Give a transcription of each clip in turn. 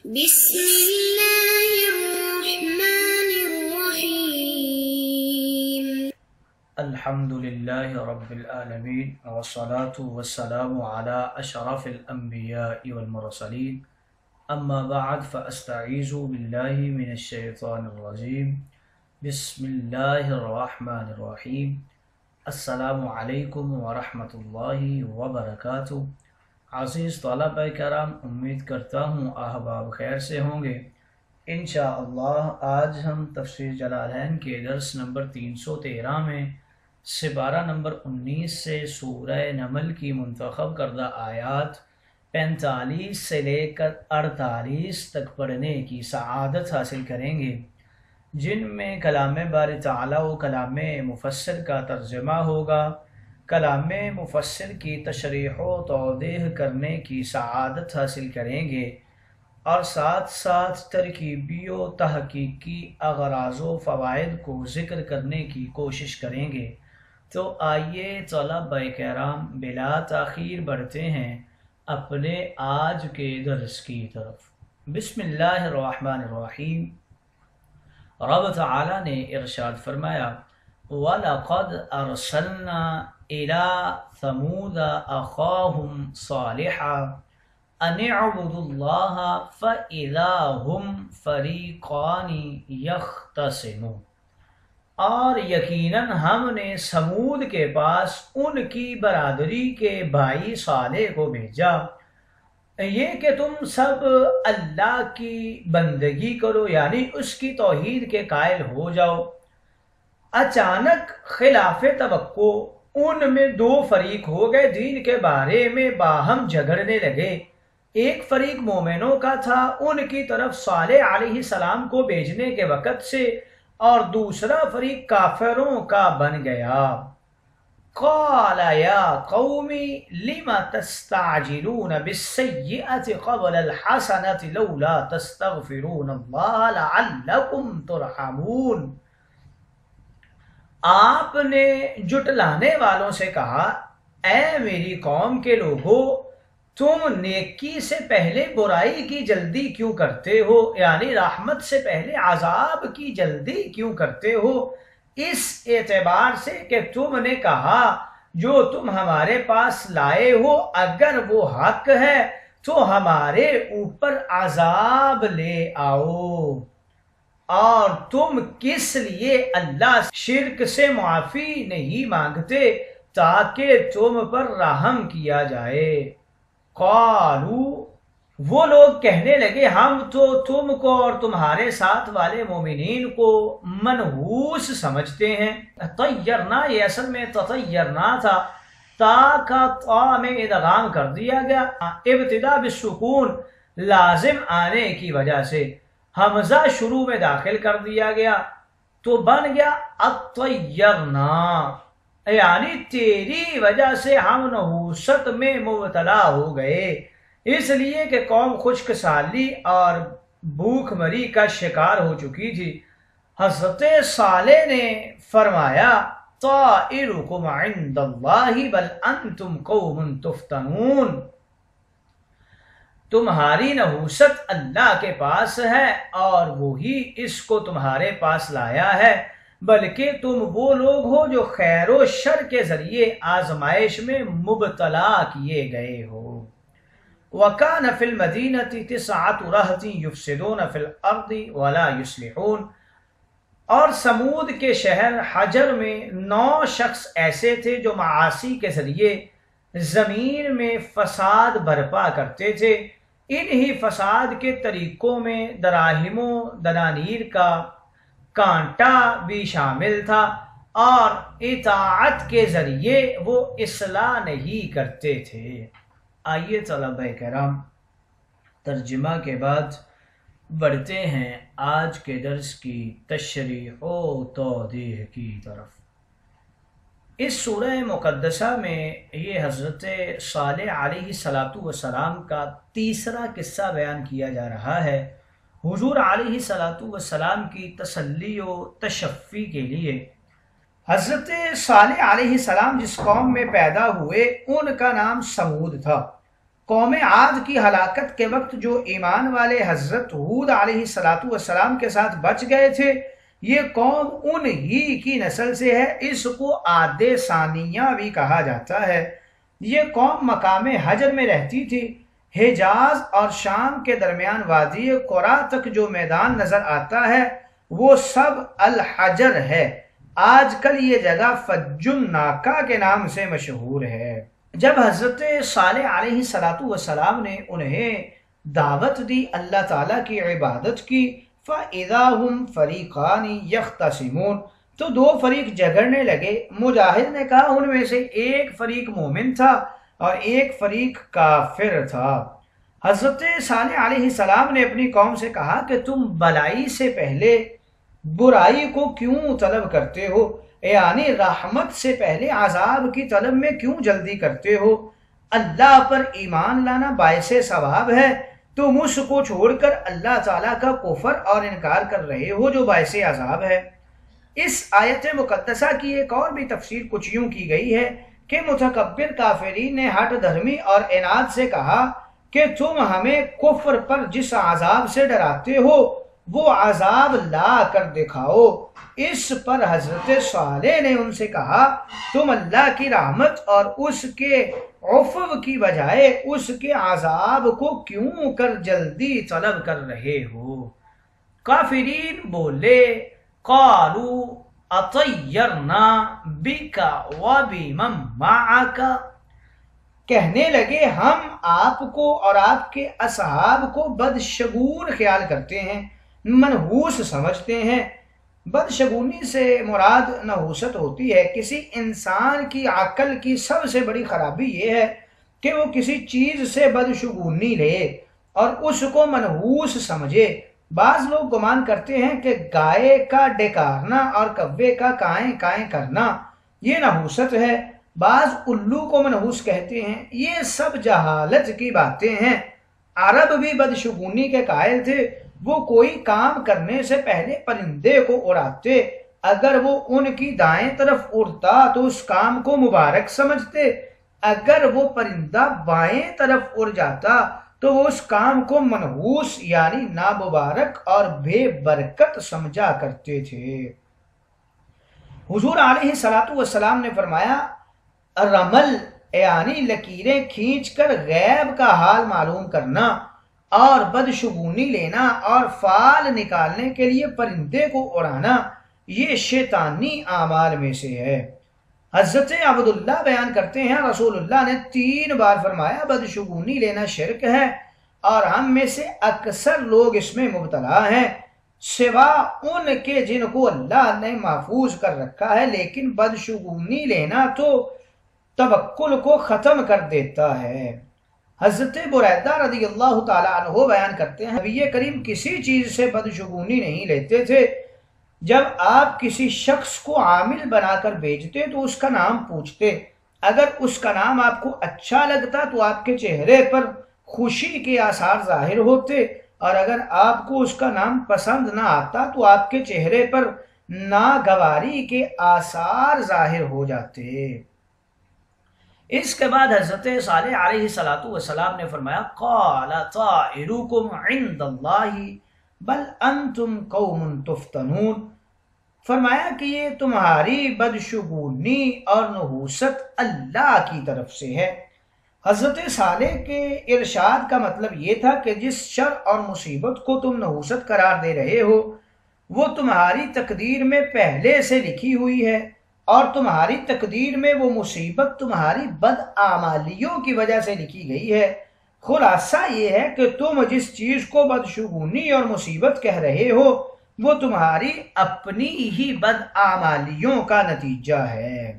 بسم الله الرحمن الرحيم. الحمد لله رب العالمين والصلاة والسلام على أشرف الأنبياء والمرسلين أما بعد فأستعيذ بالله من الشيطان الرجيم بسم الله الرحمن الرحيم. السلام علیکم ورحمۃ اللہ وبرکاتہ. عزیز طلبہ کرام، امید کرتا ہوں احباب خیر سے ہوں گے. انشاءاللہ آج ہم تفسیر جلالین کے درس نمبر 313 میں سپارہ نمبر 19 سے سورہ نمل کی منتخب کردہ آیات 45 سے لے کر 48 تک پڑھنے کی سعادت حاصل کریں گے، جن میں کلام باری تعالیٰ و کلام مفسر کا ترجمہ ہوگا. کلام مفسر کی تشریح و توضیح کرنے کی سعادت حاصل کریں گے اور ساتھ ساتھ ترکیبی و تحقیقی اغراض و فوائد کو ذکر کرنے کی کوشش کریں گے. تو آئیے طلبہ کرام بلا تاخیر بڑھتے ہیں اپنے آج کے درس کی طرف. بسم اللہ الرحمن الرحیم. رب تعالیٰ نے ارشاد فرمایا، وَلَقَدْ أَرْسَلْنَا إِلَىٰ ثَمُودَ أَخَاهُمْ صَالِحًا أَنِ اعْبُدُوا اللَّهَ فَإِذَا هُمْ فَرِيقَانِ يَخْتَصِمُونَ. اور یقیناً ہم نے سمود کے پاس ان کی برادری کے بھائی صالح کو بھیجا، یہ کہ تم سب اللہ کی بندگی کرو، یعنی اس کی توحید کے قائل ہو جاؤ. اچانک خلاف توقع ان میں دو فریق ہو گئے، دین کے بارے میں باہم جھگڑنے لگے. ایک فریق مومنوں کا تھا ان کی طرف صالح علیہ السلام کو بھیجنے کے وقت سے، اور دوسرا فریق کافروں کا بن گیا. قال یا قوم لم تستعجلون بالسیئة قبل الحسنة لولا تستغفرون اللہ لعلکم ترحمون. آپ نے جٹلانے والوں سے کہا، اے میری قوم کے لوگوں، تم نیکی سے پہلے برائی کی جلدی کیوں کرتے ہو، یعنی رحمت سے پہلے عذاب کی جلدی کیوں کرتے ہو؟ اس اعتبار سے کہ تم نے کہا جو تم ہمارے پاس لائے ہو اگر وہ حق ہے تو ہمارے اوپر عذاب لے آؤ. اور تم کس لیے اللہ شرک سے معافی نہیں مانگتے تاکہ تم پر رحم کیا جائے؟ قالو، وہ لوگ کہنے لگے، ہم تو تم کو اور تمہارے ساتھ والے مومنین کو منحوس سمجھتے ہیں. طیرنا، یہ اصل میں تطیرنا تھا، تا کا طا میں ادغام کر دیا گیا ابتدا بالسکون لازم آنے کی وجہ سے، حمزہ شروع میں داخل کر دیا گیا تو بن گیا اطیرنا، یعنی تیری وجہ سے ہم نحوست میں مبتلا ہو گئے، اس لیے کہ قوم خشک سالی اور بھوک مری کا شکار ہو چکی تھی. حضرت صالح نے فرمایا، طائرکم عند اللہ بل انتم قوم تفتنون. تمہاری نحوست اللہ کے پاس ہے اور وہی اس کو تمہارے پاس لایا ہے، بلکہ تم وہ لوگ ہو جو خیر و شر کے ذریعے آزمائش میں مبتلا کیے گئے ہو. وَكَانَ فِي الْمَدِينَةِ 9 رَهْطٍ يُفْسِدُونَ فِي الْأَرْضِ وَلَا يُصْلِحُونَ. اور سمود کے شہر حجر میں 9 شخص ایسے تھے جو معاصی کے ذریعے زمین میں فساد برپا کرتے تھے. انہی فساد کے طریقوں میں دراہم و دنانیر کا کانٹا بھی شامل تھا، اور اطاعت کے ذریعے وہ اصلاح نہیں کرتے تھے. آئیے طلبہ کرام ترجمہ کے بعد بڑھتے ہیں آج کے درس کی تشریح و توضیح کی طرف. اس سورہ مقدسہ میں یہ حضرت صالح علیہ السلام کا تیسرا قصہ بیان کیا جا رہا ہے، حضور علیہ السلام کی تسلی و تشفی کے لیے. حضرت صالح علیہ السلام جس قوم میں پیدا ہوئے ان کا نام سمود تھا. قوم عاد کی ہلاکت کے وقت جو ایمان والے حضرت ہود علیہ السلام کے ساتھ بچ گئے تھے، یہ قوم ان ہی کی نسل سے ہے، اس کو عاد ثانیہ بھی کہا جاتا ہے۔ یہ قوم مقام حجر میں رہتی تھی۔ حجاز اور شام کے درمیان وادی قرا تک جو میدان نظر آتا ہے وہ سب الحجر ہے۔ آج کل یہ جگہ فج الناقہ کے نام سے مشہور ہے۔ جب حضرت صالح علیہ السلام نے انہیں دعوت دی، اللہ تعالیٰ کی عبادت کی، فَإِذَا هُمْ فَرِيقَانِ يَخْتَصِمُونَ، تو دو فریق جھگڑنے لگے۔ مجاہد نے کہا ان میں سے ایک فریق مومن تھا اور ایک فریق کافر تھا۔ حضرت صالح علیہ السلام نے اپنی قوم سے کہا کہ تم بلائی سے پہلے برائی کو کیوں طلب کرتے ہو، یعنی رحمت سے پہلے عذاب کی طلب میں کیوں جلدی کرتے ہو؟ اللہ پر ایمان لانا باعث ثواب ہے، تم اس کو چھوڑ کر اللہ تعالیٰ کا کفر اور انکار کر رہے ہو جو باعث عذاب ہے۔ اس آیت مقدسہ کی ایک اور بھی تفسیر کچھ یوں کی گئی ہے کہ متکبر کافرین نے ہٹ دھرمی اور عناد سے کہا کہ تم ہمیں کفر پر جس عذاب سے ڈراتے ہو وہ عذاب لا کر دکھاؤ۔ اس پر حضرت صالح نے ان سے کہا تم اللہ کی رحمت اور اس کے عفو کی بجائے اس کے عذاب کو کیوں کر جلدی طلب کر رہے ہو؟ کافرین بولے قالوا اطیرنا بک وبمن معک، کہنے لگے ہم آپ کو اور آپ کے اصحاب کو بدشگون خیال کرتے ہیں، منحوس سمجھتے ہیں۔ بدشگونی سے مراد نحوست ہوتی ہے۔ کسی انسان کی عقل کی سب سے بڑی خرابی یہ ہے کہ وہ کسی چیز سے بدشگونی لے اور اس کو منحوس سمجھے۔ بعض لوگ گمان کرتے ہیں کہ گائے کا ڈکارنا اور کوے کا کائیں کائیں کرنا یہ نحوست ہے، بعض الو کو منحوس کہتے ہیں۔ یہ سب جہالت کی باتیں ہیں۔ عرب بھی بدشگونی کے قائل تھے، وہ کوئی کام کرنے سے پہلے پرندے کو اڑاتے، اگر وہ ان کی دائیں طرف اڑتا تو اس کام کو مبارک سمجھتے، اگر وہ پرندہ بائیں طرف اڑ جاتا تو وہ اس کام کو منحوس یعنی نامبارک اور بے برکت سمجھا کرتے تھے۔ حضور علیہ السلام نے فرمایا رمل یعنی لکیریں کھینچ کر غیب کا حال معلوم کرنا اور بدشگونی لینا اور فال نکالنے کے لیے پرندے کو اڑانا یہ شیطانی اعمال میں سے ہے۔ حضرت عبداللہ بیان کرتے ہیں رسول اللہ نے 3 بار فرمایا بدشگونی لینا شرک ہے اور ہم میں سے اکثر لوگ اس میں مبتلا ہیں سوا ان کے جن کو اللہ نے محفوظ کر رکھا ہے، لیکن بدشگونی لینا تو توکل کو ختم کر دیتا ہے۔ حضرت بریدہ رضی اللہ تعالیٰ عنہ بیان کرتے ہیں نبی کریم کسی چیز سے بدشگونی نہیں لیتے تھے۔ جب آپ کسی شخص کو عامل بنا کر بھیجتے تو اس کا نام پوچھتے، اگر اس کا نام آپ کو اچھا لگتا تو آپ کے چہرے پر خوشی کے آثار ظاہر ہوتے، اور اگر آپ کو اس کا نام پسند نہ آتا تو آپ کے چہرے پر ناگواری کے آثار ظاہر ہو جاتے۔ اس کے بعد حضرت صالح علیہ السلام نے فرمایا قال طائرکم عند اللہ بل انتم قوم تفتنون، فرمایا کہ یہ تمہاری بدشگونی اور نحوست اللہ کی طرف سے ہے۔ حضرت صالح کے ارشاد کا مطلب یہ تھا کہ جس شر اور مصیبت کو تم نحوست قرار دے رہے ہو وہ تمہاری تقدیر میں پہلے سے لکھی ہوئی ہے، اور تمہاری تقدیر میں وہ مصیبت تمہاری بدعمالیوں کی وجہ سے لکھی گئی ہے۔ خلاصہ یہ ہے کہ تم جس چیز کو بدشگونی اور مصیبت کہہ رہے ہو وہ تمہاری اپنی ہی بدعمالیوں کا نتیجہ ہے۔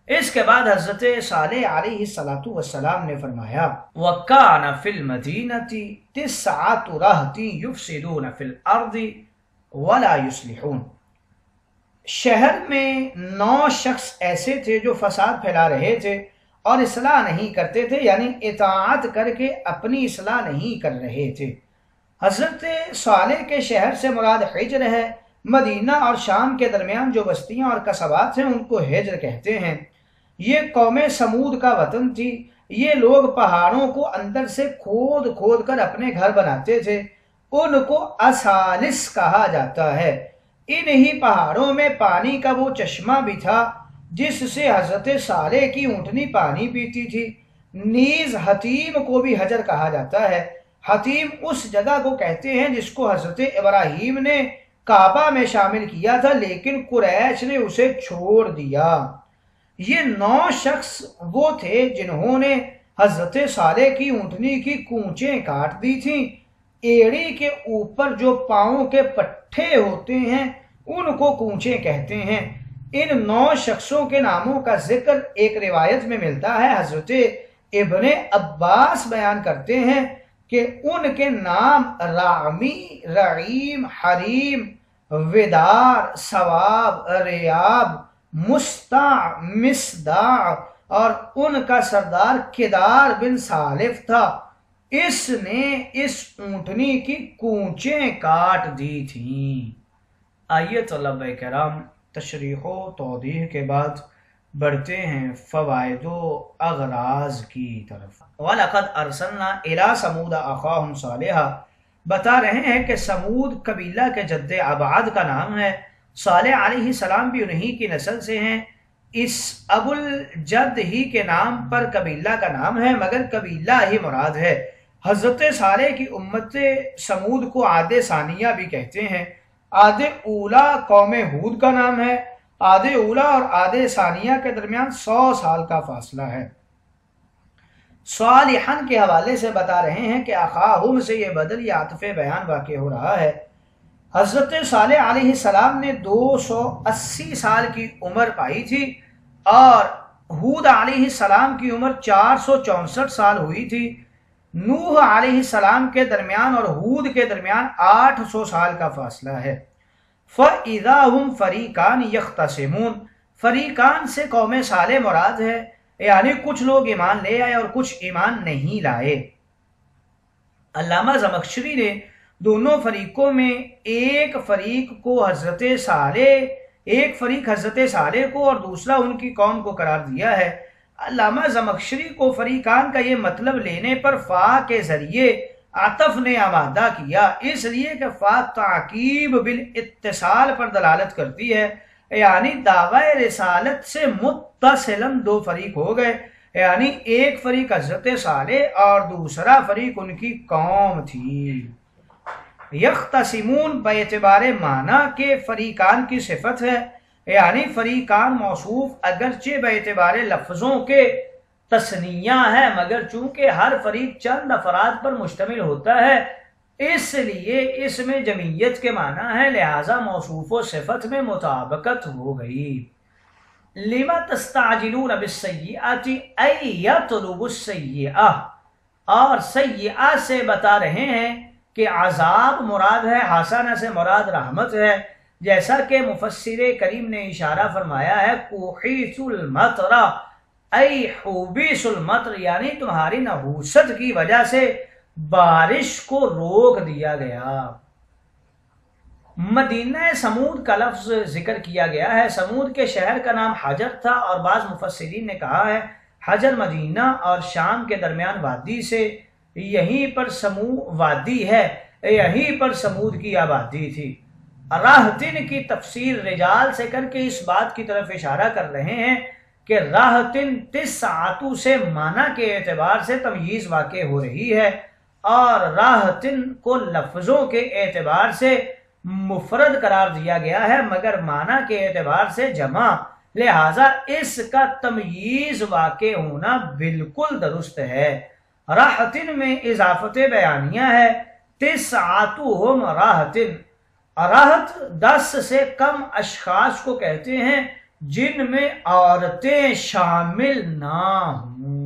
اس کے بعد حضرت صالح علیہ السلام نے فرمایا وَكَانَ فِي الْمَدِينَةِ 9 رَهْطٍ يُفْسِدُونَ فِي الْأَرْضِ وَلَا يُصْلِحُونَ، شہر میں 9 شخص ایسے تھے جو فساد پھیلا رہے تھے اور اصلاح نہیں کرتے تھے، یعنی اطاعت کر کے اپنی اصلاح نہیں کر رہے تھے۔ حضرت صالح کے شہر سے مراد حجر ہے۔ مدینہ اور شام کے درمیان جو بستیاں اور قصبات ہیں ان کو حجر کہتے ہیں۔ یہ قوم سمود کا وطن تھی۔ یہ لوگ پہاڑوں کو اندر سے کھود کھود کر اپنے گھر بناتے تھے، ان کو اسالس کہا جاتا ہے۔ انہی پہاڑوں میں پانی کا وہ چشمہ بھی تھا جس سے حضرت صالح کی اونٹنی پانی پیتی تھی۔ نیز حتیم کو بھی حجر کہا جاتا ہے۔ حتیم اس جگہ کو کہتے ہیں جس کو حضرت ابراہیم نے کعبہ میں شامل کیا تھا، لیکن قریش نے اسے چھوڑ دیا۔ یہ 9 شخص وہ تھے جنہوں نے حضرت صالح کی اونٹنی کی کونچیں کاٹ دی تھیں۔ ایڑی کے اوپر جو پاؤں کے پٹھے ہوتے ہیں ان کو کونچیں کہتے ہیں۔ ان 9 شخصوں کے ناموں کا ذکر ایک روایت میں ملتا ہے۔ حضرت ابن عباس بیان کرتے ہیں کہ ان کے نام رامی، رعیم، حریم، ودار، ثواب، ریاب، مستع، مصداع اور ان کا سردار کدار بن سالف تھا۔ اس نے اس اونٹنی کی کونچیں کاٹ دی تھیں۔ آئیے طلبہ کرام تشریح و توضیح کے بعد بڑھتے ہیں فوائد و اغراض کی طرف۔ وَلَقَدْ أَرْسَلْنَا إِلَىٰ ثَمُودَ أَخَاهُمْ صَالِحًا، بتا رہے ہیں کہ سمود قبیلہ کے جد ابعد کا نام ہے۔ صالح علیہ السلام بھی انہی کی نسل سے ہیں۔ اس ابو الجد ہی کے نام پر قبیلہ کا نام ہے، مگر قبیلہ ہی مراد ہے۔ حضرت صالح کی امت سمود کو عاد ثانیہ بھی کہتے ہیں۔ عاد اولا قوم ہود کا نام ہے۔ عاد اولا اور عاد ثانیہ کے درمیان 100 سال کا فاصلہ ہے۔ صالحن کے حوالے سے بتا رہے ہیں کہ اخاہم سے یہ بدل یا عطف بیان واقع ہو رہا ہے۔ حضرت صالح علیہ السلام نے 280 سال کی عمر پائی تھی اور ہود علیہ السلام کی عمر 464 سال ہوئی تھی۔ نوح علیہ السلام کے درمیان اور ہود کے درمیان 800 سال کا فاصلہ ہے۔ فَإِذَا هُمْ فَرِيقَانِ يَخْتَصِمُونَ، فریقان سے قوم صالح مراد ہے، یعنی کچھ لوگ ایمان لے آئے اور کچھ ایمان نہیں لائے۔ علامہ زمخشری نے دونوں فریقوں میں ایک فریق حضرت صالح کو اور دوسرا ان کی قوم کو قرار دیا ہے۔ علامہ زمخشری کو فریقان کا یہ مطلب لینے پر فا کے ذریعے عطف نے آمادہ کیا، اس لیے کہ فا تعقیب بالاتصال پر دلالت کرتی ہے، یعنی دعوی رسالت سے متصلاً 2 فریق ہو گئے، یعنی ایک فریق حضرت صالح اور دوسرا فریق ان کی قوم تھی۔ یختصمون باعتبار معنی کے فریقان کی صفت ہے، یعنی فریقان موصوف اگرچہ باعتبار لفظوں کے تثنیہ ہے، مگر چونکہ ہر فریق چند افراد پر مشتمل ہوتا ہے اس لیے اس میں جمعیت کے معنی ہے، لہذا موصوف و صفت میں مطابقت ہو گئی۔ لما تستعجلون بالسیئات ای یطلب السیئہ، اور سیئہ سے بتا رہے ہیں کہ عذاب مراد ہے، حسنہ سے مراد رحمت ہے، جیسا کہ مفسر کریم نے اشارہ فرمایا ہے کوحیت المطر ای حوبیس المطر، یعنی تمہاری نحوست کی وجہ سے بارش کو روک دیا گیا۔ مدینہ سمود کا لفظ ذکر کیا گیا ہے۔ سمود کے شہر کا نام حجر تھا اور بعض مفسرین نے کہا ہے حجر مدینہ اور شام کے درمیان وادی سے، یہیں پر وادی ہے، یہیں پر سمود کی آبادی تھی۔ راہتن کی تفسیر رجال سے کر کے اس بات کی طرف اشارہ کر رہے ہیں کہ راہتن تسعۃ سے معنی کے اعتبار سے تمییز واقع ہو رہی ہے اور راہتن کو لفظوں کے اعتبار سے مفرد قرار دیا گیا ہے مگر معنی کے اعتبار سے جمع، لہذا اس کا تمییز واقع ہونا بالکل درست ہے۔ راحتن میں اضافت بیانیہ ہے، تسعۃہم راحتن، راحت 10 سے کم اشخاص کو کہتے ہیں جن میں عورتیں شامل نہ ہوں۔